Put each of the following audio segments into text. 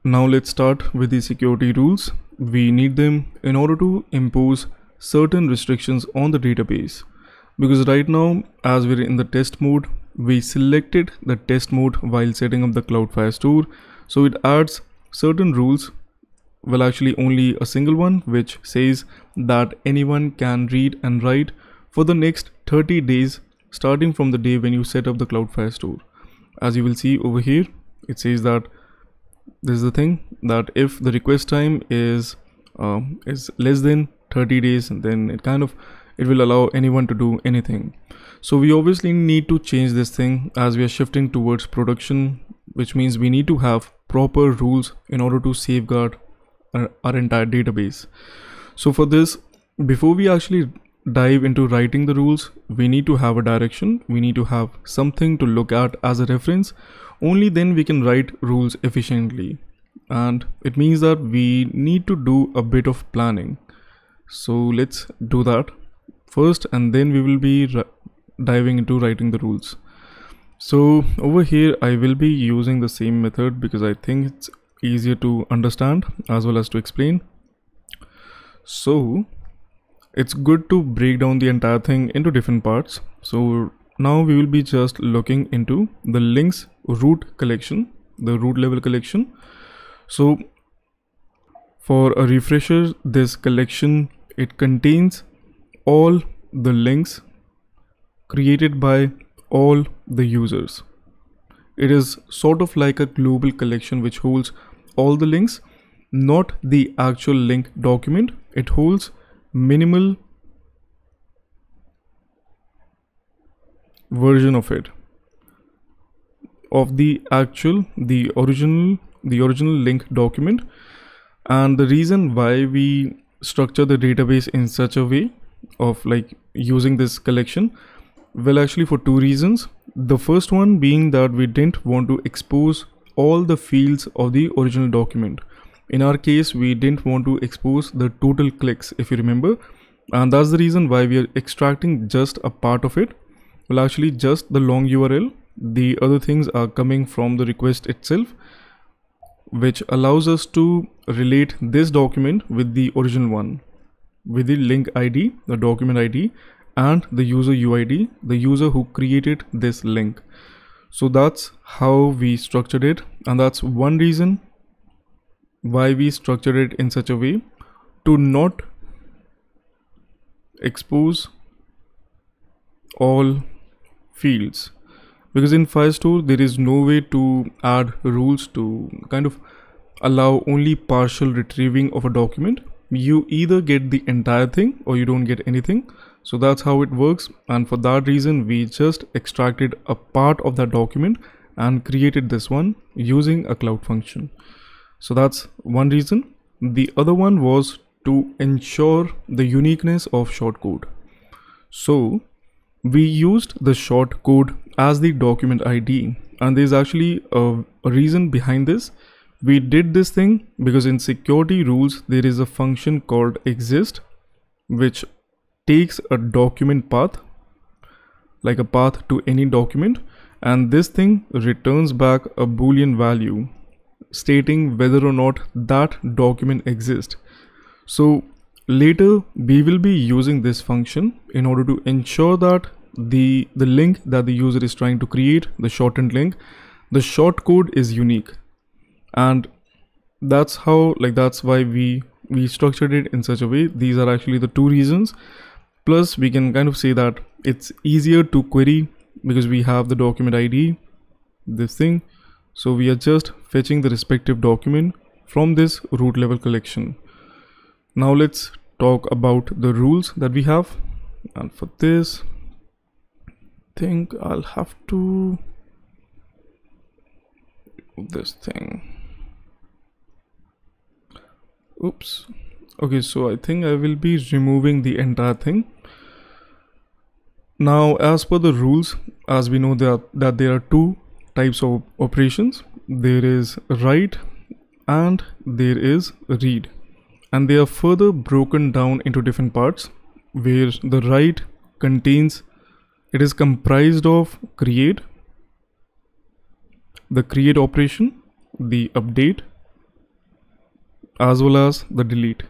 Now let's start with the security rules. We need them in order to impose certain restrictions on the database. Because right now, as we're in the test mode, we selected the test mode while setting up the Cloud Firestore. So it adds certain rules, well actually only a single one, which says that anyone can read and write for the next 30 days starting from the day when you set up the Cloud Firestore. As you will see over here, it says that this is the thing that if the request time is less than 30 days, then it will allow anyone to do anything. So we obviously need to change this thing as we are shifting towards production, which means we need to have proper rules in order to safeguard our entire database. So for this, before we actually dive into writing the rules, we need to have a direction. We need to have something to look at as a reference. Only then we can write rules efficiently. And it means that we need to do a bit of planning. So let's do that first, and then we will be diving into writing the rules. So over here, I will be using the same method because I think it's easier to understand as well as to explain. So it's good to break down the entire thing into different parts. So now we will be just looking into the links root collection, the root level collection. So for a refresher, this collection, it contains all the links created by all the users. It is sort of like a global collection which holds all the links, not the actual link document. It holds minimal version of it, of the original link document. And the reason why we structure the database in such a way of like using this collection, well actually for two reasons. The first one being that we didn't want to expose all the fields of the original document. In our case, we didn't want to expose the total clicks, if you remember, and that's the reason why we are extracting just a part of it. Well actually just the long URL. The other things are coming from the request itself, which allows us to relate this document with the original one, with the link ID, the document ID, and the user UID, the user who created this link. So that's how we structured it, and that's one reason why we structured it in such a way to not expose all fields. Because in Firestore, there is no way to add rules to kind of allow only partial retrieving of a document. You either get the entire thing or you don't get anything. So that's how it works. And for that reason, we just extracted a part of that document and created this one using a cloud function. So that's one reason. The other one was to ensure the uniqueness of shortcode. So we used the shortcode as the document ID, and there's actually a reason behind this. We did this thing because in security rules, there is a function called exist, which takes a document path, like a path to any document, and this thing returns back a Boolean value stating whether or not that document exists. So later we will be using this function in order to ensure that the link that the user is trying to create, the shortened link, the shortcode is unique. And that's how, that's why we structured it in such a way. These are actually the two reasons. Plus we can kind of say that it's easier to query because we have the document ID, this thing. So we are just fetching the respective document from this root level collection. Now let's talk about the rules that we have. And for this, I think I'll have to do this thing. Oops. Okay, so I think I will be removing the entire thing. Now, as per the rules, as we know that there are two types of operations. There is write and there is read, and they are further broken down into different parts, where the write contains, it is comprised of create, the create operation, the update, as well as the delete.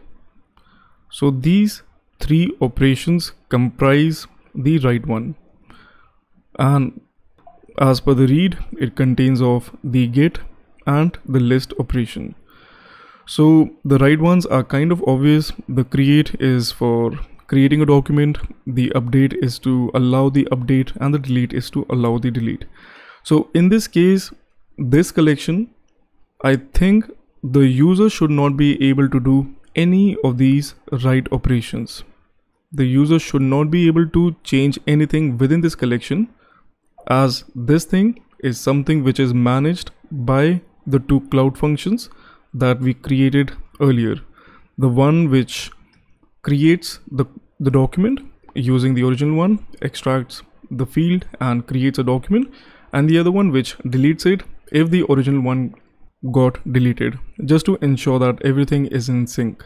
So these three operations comprise the write one, and as per the read, it contains of the get and the list operation. So the write ones are kind of obvious. The create is for creating a document, the update is to allow the update, and the delete is to allow the delete. So in this case, this collection, I think the user should not be able to do any of these write operations. The user should not be able to change anything within this collection, as this thing is something which is managed by the two cloud functions that we created earlier. The one which creates the document using the original one, extracts the field and creates a document, and the other one which deletes it if the original one got deleted, just to ensure that everything is in sync.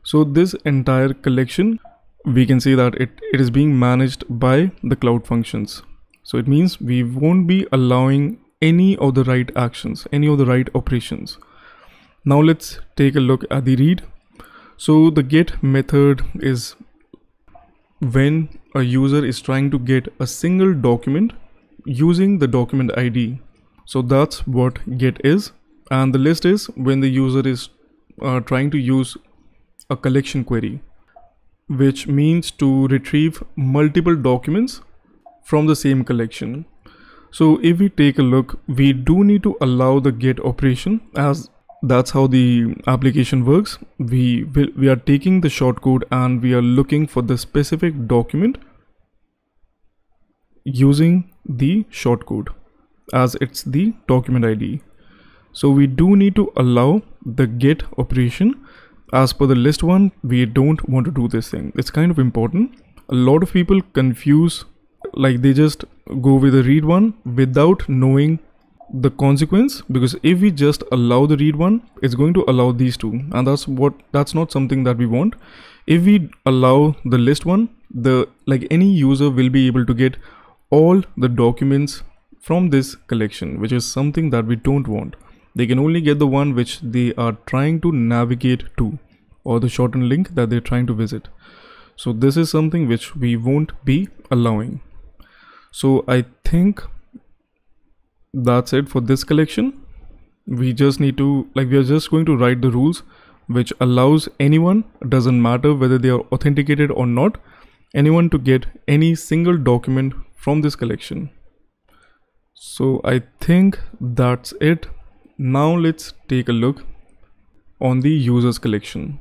So this entire collection, we can say that it is being managed by the cloud functions. So it means we won't be allowing any of the write actions, any of the write operations. Now let's take a look at the read. So the get method is when a user is trying to get a single document using the document ID. So that's what get is. And the list is when the user is trying to use a collection query, which means to retrieve multiple documents from the same collection. So if we take a look, we do need to allow the get operation, as that's how the application works. We are taking the shortcode and we are looking for the specific document using the shortcode, as it's the document ID. So we do need to allow the get operation. As per the list one, we don't want to do this thing. It's kind of important. A lot of people confuse, like they just go with the read one without knowing the consequence, because if we just allow the read one, it's going to allow these two, and that's not something that we want. If we allow the list one, any user will be able to get all the documents from this collection, which is something that we don't want. They can only get the one which they are trying to navigate to, or the shortened link that they're trying to visit. So this is something which we won't be allowing. So I think that's it for this collection. We just need to, we are just going to write the rules which allows anyone, doesn't matter whether they are authenticated or not, anyone to get any single document from this collection. So I think that's it. Now let's take a look on the users collection.